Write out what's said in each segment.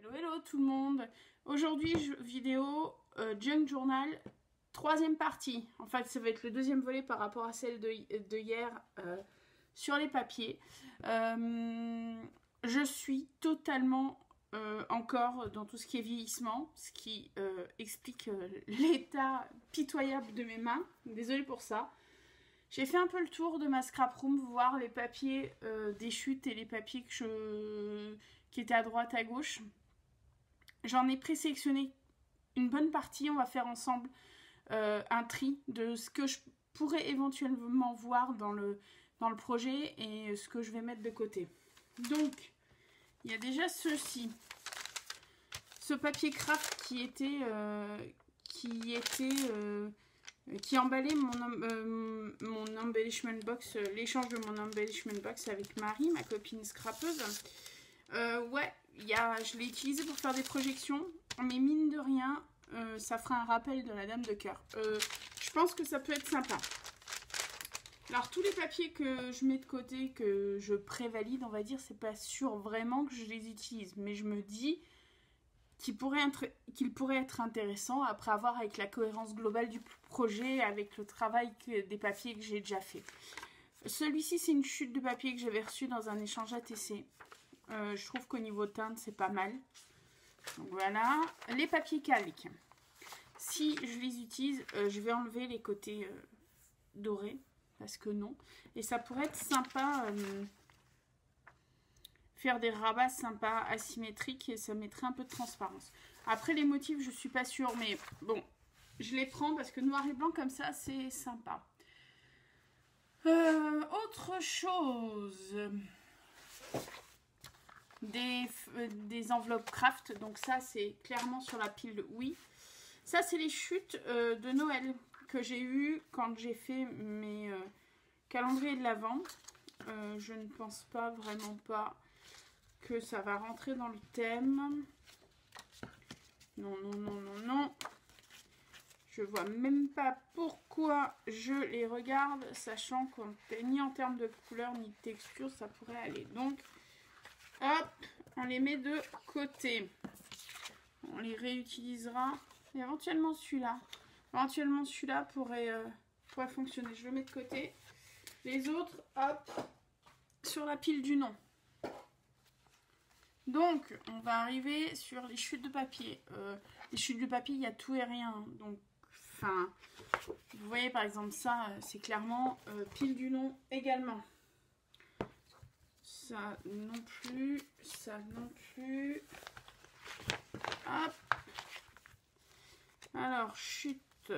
Hello hello tout le monde. Aujourd'hui vidéo Junk Journal, troisième partie. En fait ça va être le deuxième volet par rapport à celle de hier sur les papiers. Je suis totalement encore dans tout ce qui est vieillissement, ce qui explique l'état pitoyable de mes mains. Désolée pour ça. J'ai fait un peu le tour de ma scrap room, voir les papiers des chutes et les papiers qui étaient à droite, à gauche. J'en ai présélectionné une bonne partie. On va faire ensemble un tri de ce que je pourrais éventuellement voir dans le projet et ce que je vais mettre de côté. Donc, il y a déjà ceci. Ce papier craft qui emballait mon embellishment box, l'échange de mon embellishment box avec Marie, ma copine scrapeuse. Ouais, je l'ai utilisé pour faire des projections, mais mine de rien, ça fera un rappel de la Dame de Cœur. Je pense que ça peut être sympa. Alors, tous les papiers que je mets de côté, que je prévalide, on va dire, c'est pas sûr vraiment que je les utilise, mais je me dis qu'il pourrait être intéressant après avoir avec la cohérence globale du projet, avec le travail des papiers que j'ai déjà fait. Celui-ci, c'est une chute de papier que j'avais reçue dans un échange ATC. Je trouve qu'au niveau teinte, c'est pas mal. Donc voilà. Les papiers calques. Si je les utilise, je vais enlever les côtés dorés. Parce que non. Et ça pourrait être sympa... faire des rabats sympas, asymétriques, et ça mettrait un peu de transparence. Après, les motifs, je suis pas sûre, mais bon, je les prends parce que noir et blanc comme ça, c'est sympa. Autre chose, des enveloppes craft, donc ça, c'est clairement sur la pile oui. Ça, c'est les chutes de Noël que j'ai eues quand j'ai fait mes calendriers de l'Avent. Je ne pense pas, vraiment pas, que ça va rentrer dans le thème. Non, non, non, non, non. Je vois même pas pourquoi je les regarde, sachant qu'on ni en termes de couleur ni de texture, ça pourrait aller. Donc, hop, on les met de côté. On les réutilisera. Et éventuellement celui-là. Éventuellement celui-là pourrait fonctionner. Je le mets de côté. Les autres, hop, sur la pile du nom. Donc, on va arriver sur les chutes de papier. Les chutes de papier, il y a tout et rien. Donc, enfin, vous voyez par exemple ça, c'est clairement pile du nom également. Ça non plus, ça non plus. Hop. Alors, chute.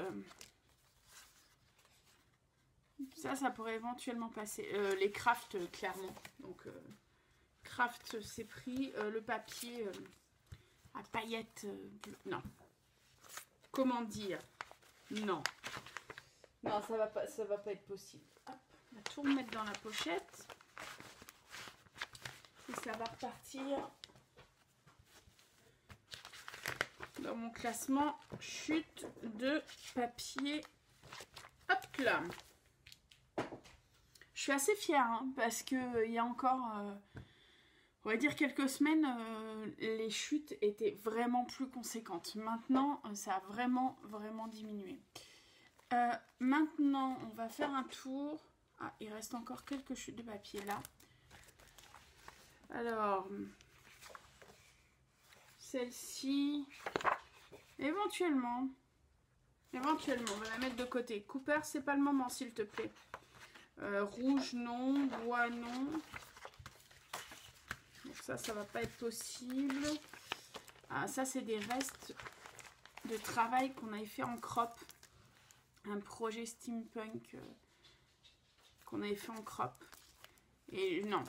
Ça pourrait éventuellement passer. Les crafts, clairement. Donc... Craft, c'est pris. Le papier à paillettes bleues. Non. Comment dire? Non. Non, ça va pas être possible. Hop, on va tout remettre dans la pochette. Et ça va repartir dans mon classement chute de papier. Hop là. Je suis assez fière hein, parce que il y a encore... on va dire quelques semaines, les chutes étaient vraiment plus conséquentes. Maintenant, ça a vraiment, vraiment diminué. Maintenant, on va faire un tour. Ah, il reste encore quelques chutes de papier là. Alors, celle-ci, éventuellement, on va la mettre de côté. Cooper, c'est pas le moment, s'il te plaît. Rouge, non. Bois, non. Donc ça va pas être possible. Ah, ça, c'est des restes de travail qu'on avait fait en crop. Un projet steampunk qu'on avait fait en crop. Et non,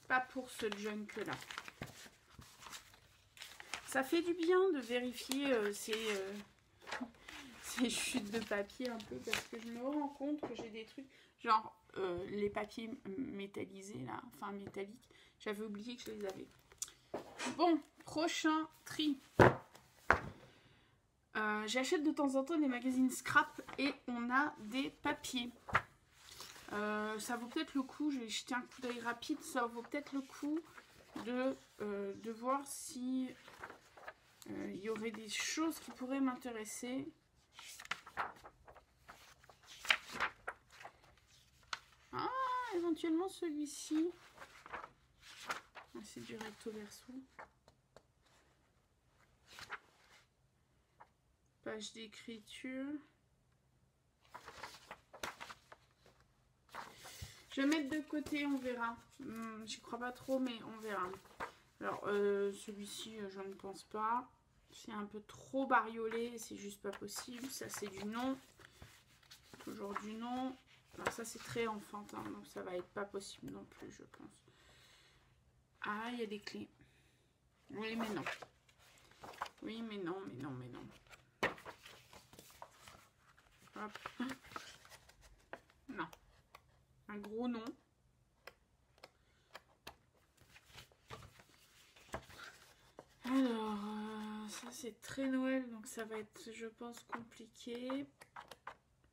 pas pour ce junk-là. Ça fait du bien de vérifier ces chutes de papier un peu, parce que je me rends compte que j'ai des trucs... Genre, les papiers métallisés, là, enfin métalliques, j'avais oublié que je les avais. Bon, prochain tri. J'achète de temps en temps des magazines scrap et on a des papiers. Ça vaut peut-être le coup, je vais jeter un coup d'œil rapide, ça vaut peut-être le coup de voir si il y aurait des choses qui pourraient m'intéresser. Ah, éventuellement celui-ci. Ah, c'est du recto verso. Page d'écriture. Je vais mettre de côté, on verra. J'y crois pas trop, mais on verra. Alors, celui-ci, je ne pense pas. C'est un peu trop bariolé, c'est juste pas possible. Ça, c'est du non. Toujours du non. Alors, ça, c'est très enfantin, donc ça va être pas possible non plus, je pense. Ah, il y a des clés. Oui, mais non. Oui, mais non, mais non, mais non. Hop. Non. Un gros non. Alors, ça c'est très Noël, donc ça va être, je pense, compliqué.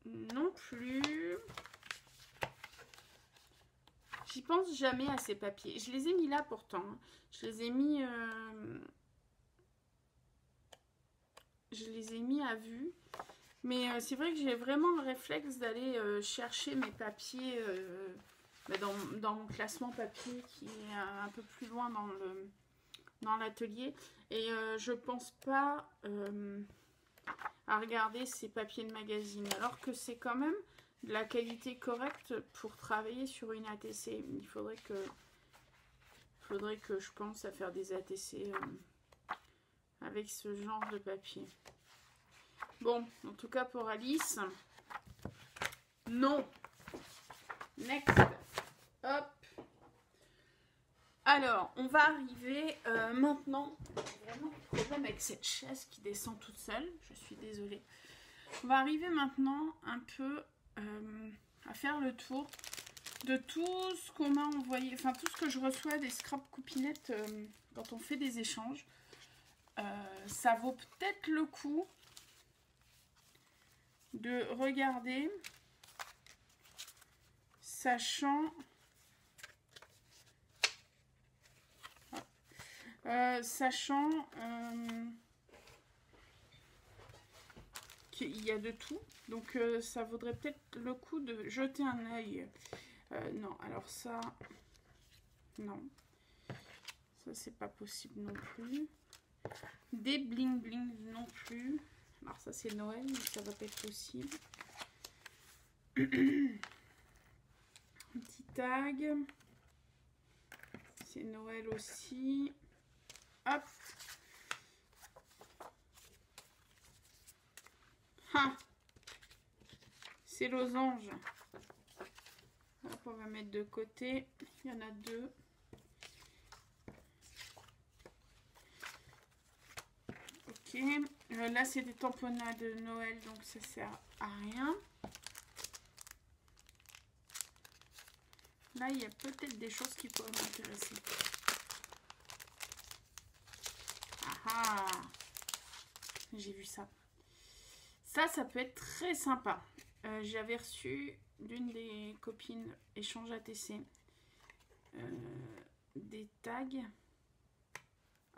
Non plus. J'y pense jamais à ces papiers. Je les ai mis là pourtant. Je les ai mis... Je les ai mis à vue. Mais c'est vrai que j'ai vraiment le réflexe d'aller chercher mes papiers dans mon classement papier qui est un peu plus loin dans l'atelier. Et je pense pas à regarder ces papiers de magazine. Alors que c'est quand même de la qualité correcte pour travailler sur une ATC. Il faudrait que je pense à faire des ATC avec ce genre de papier. Bon, en tout cas pour Alice, non. Next. Hop. Alors, on va arriver maintenant. J'ai vraiment un problème avec cette chaise qui descend toute seule. Je suis désolée. On va arriver maintenant un peu à faire le tour de tout ce qu'on m'a envoyé. Enfin, tout ce que je reçois des scrap coupinettes quand on fait des échanges. Ça vaut peut-être le coup de regarder, sachant qu'il y a de tout, donc ça vaudrait peut-être le coup de jeter un œil. Non, alors ça, non, ça c'est pas possible non plus. Des bling bling non plus. Alors ça c'est Noël, mais ça va pas être possible. Un petit tag. C'est Noël aussi. Hop. Ah. C'est losange. Hop, on va mettre de côté. Il y en a deux. Ok. Là, c'est des tamponnades de Noël, donc ça sert à rien. Là, il y a peut-être des choses qui pourraient m'intéresser. Ah ah! J'ai vu ça. Ça peut être très sympa. J'avais reçu d'une des copines échange ATC des tags.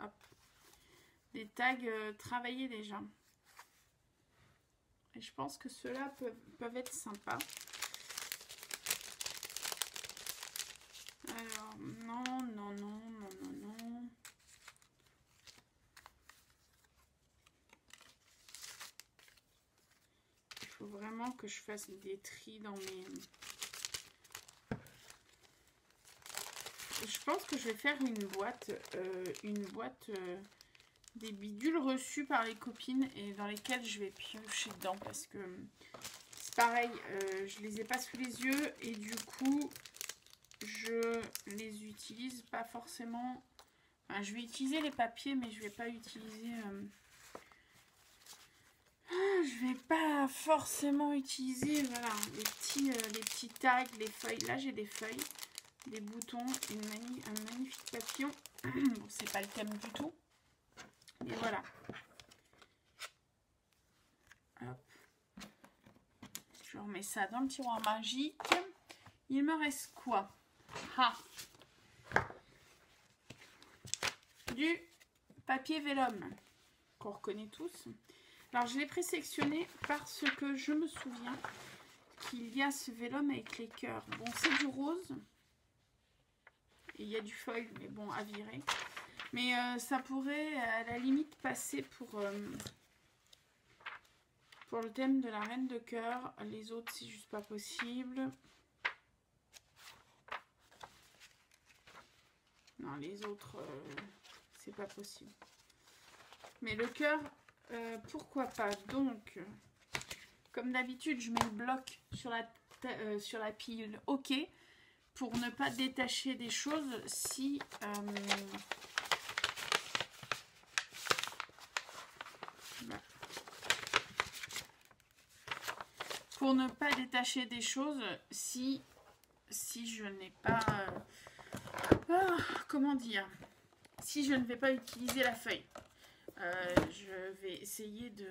Hop. Des tags travaillés déjà. Et je pense que ceux-là peuvent être sympas. Alors, non, non, non, non, non, non. Il faut vraiment que je fasse des tris dans mes... Je pense que je vais faire une boîte des bidules reçus par les copines et dans lesquelles je vais piocher dedans parce que c'est pareil, je les ai pas sous les yeux et du coup je les utilise pas forcément. Enfin, je vais utiliser les papiers mais je vais pas utiliser je vais pas forcément utiliser voilà, les petits tags, les feuilles. Là j'ai des feuilles, des boutons, un magnifique papillon. Bon, c'est pas le thème du tout. Et voilà. Hop. Je remets ça dans le tiroir magique. Il me reste quoi? Ah. du papier vélum qu'on reconnaît tous. Alors je l'ai présélectionné parce que je me souviens qu'il y a ce vélum avec les cœurs. Bon, c'est du rose. Et il y a du foil, mais bon, à virer. Mais ça pourrait à la limite passer pour le thème de la reine de cœur. Les autres, c'est juste pas possible. Non, les autres, c'est pas possible. Mais le cœur, pourquoi pas. Donc, comme d'habitude, je mets le bloc sur la pile OK pour ne pas détacher des choses si... pour ne pas détacher des choses si je n'ai pas... comment dire? Si je ne vais pas utiliser la feuille. Je vais essayer de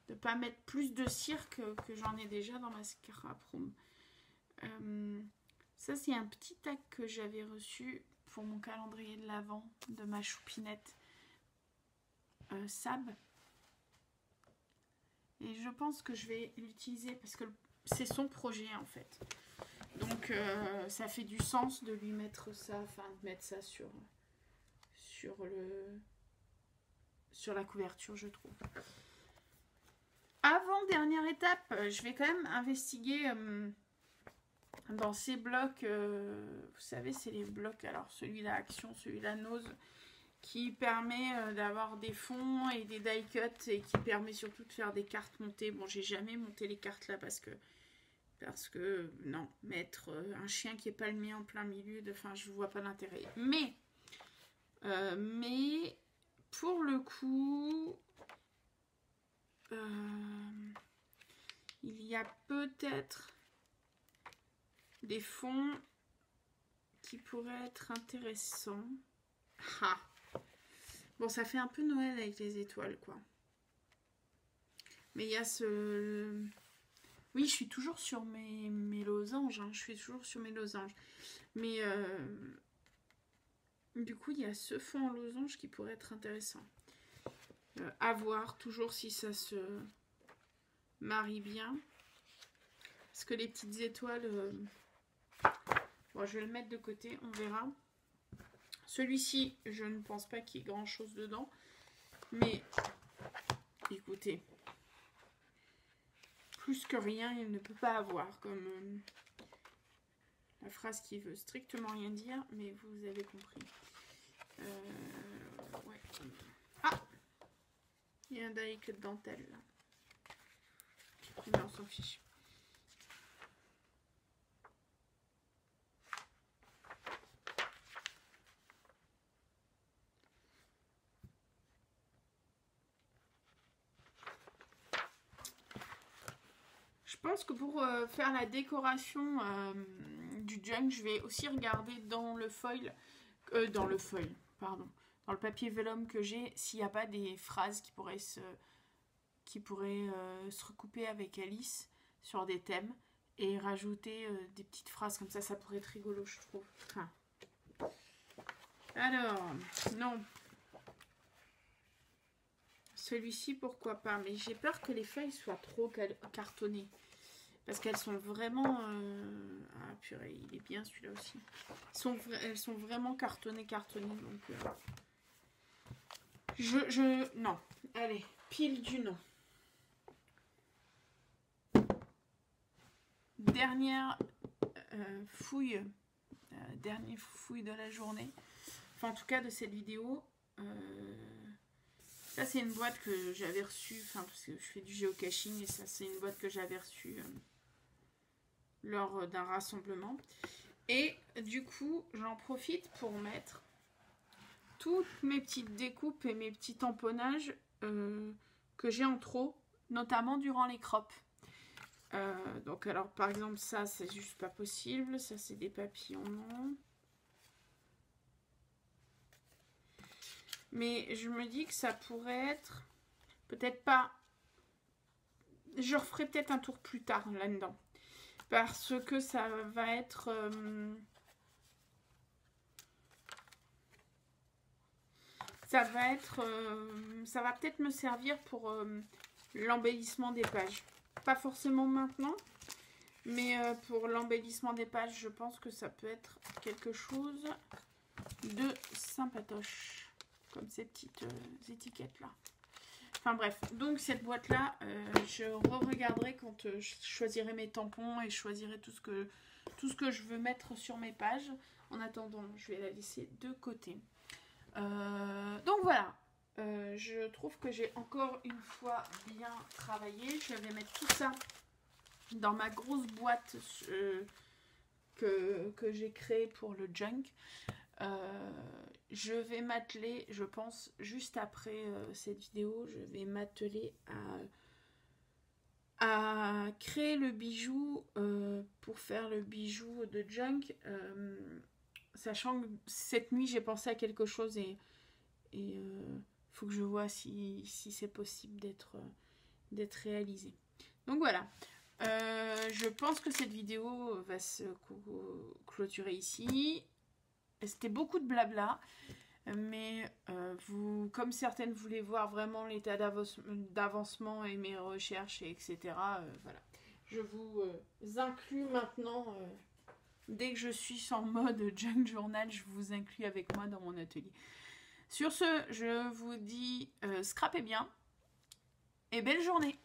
ne pas mettre plus de cire que j'en ai déjà dans ma scrap room. Ça, c'est un petit tag que j'avais reçu pour mon calendrier de l'Avent de ma choupinette Sab. Et je pense que je vais l'utiliser parce que c'est son projet en fait. Donc ça fait du sens de lui mettre ça, enfin de mettre ça sur la couverture, je trouve. Avant dernière étape, je vais quand même investiguer dans ces blocs. Vous savez, c'est les blocs. Alors celui-là Action, celui-là Nose, qui permet d'avoir des fonds et des die cuts et qui permet surtout de faire des cartes montées. Bon, j'ai jamais monté les cartes là parce que non, mettre un chien qui est palmé en plein milieu, enfin, je vois pas l'intérêt. Mais pour le coup, il y a peut-être des fonds qui pourraient être intéressants. Ah. Bon, ça fait un peu Noël avec les étoiles, quoi. Mais il y a ce... Oui, je suis toujours sur mes losanges. Hein. Je suis toujours sur mes losanges. Mais du coup, il y a ce fond en losange qui pourrait être intéressant. À voir toujours si ça se marie bien. Parce que les petites étoiles... Bon, je vais le mettre de côté, on verra. Celui-ci, je ne pense pas qu'il y ait grand-chose dedans. Mais, écoutez, plus que rien, il ne peut pas avoir. Comme la phrase qui veut strictement rien dire, mais vous avez compris. Ouais. Ah, il y a un die cut de dentelle, là. Mais on s'en fiche. Je pense que pour faire la décoration du junk, je vais aussi regarder dans le foil, dans le papier vélum que j'ai, s'il n'y a pas des phrases qui pourraient se recouper avec Alice sur des thèmes et rajouter des petites phrases comme ça pourrait être rigolo, je trouve. Enfin. Alors, non. Celui-ci, pourquoi pas, mais j'ai peur que les feuilles soient trop cartonnées. Parce qu'elles sont vraiment... Ah purée, il est bien celui-là aussi. Elles sont vraiment cartonnées. Donc, non. Allez, pile du non. Dernière fouille. Dernière fouille de la journée. Enfin, en tout cas, de cette vidéo. Ça, c'est une boîte que j'avais reçue. Enfin, parce que je fais du géocaching. Et ça, c'est une boîte que j'avais reçue... lors d'un rassemblement. Et du coup, j'en profite pour mettre toutes mes petites découpes et mes petits tamponnages que j'ai en trop, notamment durant les crops. Donc alors, par exemple, ça, c'est juste pas possible. Ça, c'est des papillons, non. Mais je me dis que ça pourrait être... Peut-être pas... Je referai peut-être un tour plus tard là-dedans. Parce que ça va être... Ça va être, ça va peut-être me servir pour l'embellissement des pages. Pas forcément maintenant, mais pour l'embellissement des pages, je pense que ça peut être quelque chose de sympatoche. Comme ces petites étiquettes-là. Enfin bref, donc cette boîte-là, je re-regarderai quand je choisirai mes tampons et je choisirai tout ce que je veux mettre sur mes pages. En attendant, je vais la laisser de côté. Donc voilà, je trouve que j'ai encore une fois bien travaillé. Je vais mettre tout ça dans ma grosse boîte que j'ai créée pour le junk. Je vais m'atteler, je pense, juste après cette vidéo, je vais m'atteler à créer le bijou pour faire le bijou de junk. Sachant que cette nuit, j'ai pensé à quelque chose et faut que je vois si c'est possible d'être réalisé. Donc voilà. Je pense que cette vidéo va se clôturer ici. C'était beaucoup de blabla, mais comme certaines voulaient voir vraiment l'état d'avancement et mes recherches, etc. Voilà. Je vous inclus maintenant, dès que je suis en mode junk journal, je vous inclus avec moi dans mon atelier. Sur ce, je vous dis scrapez bien et belle journée.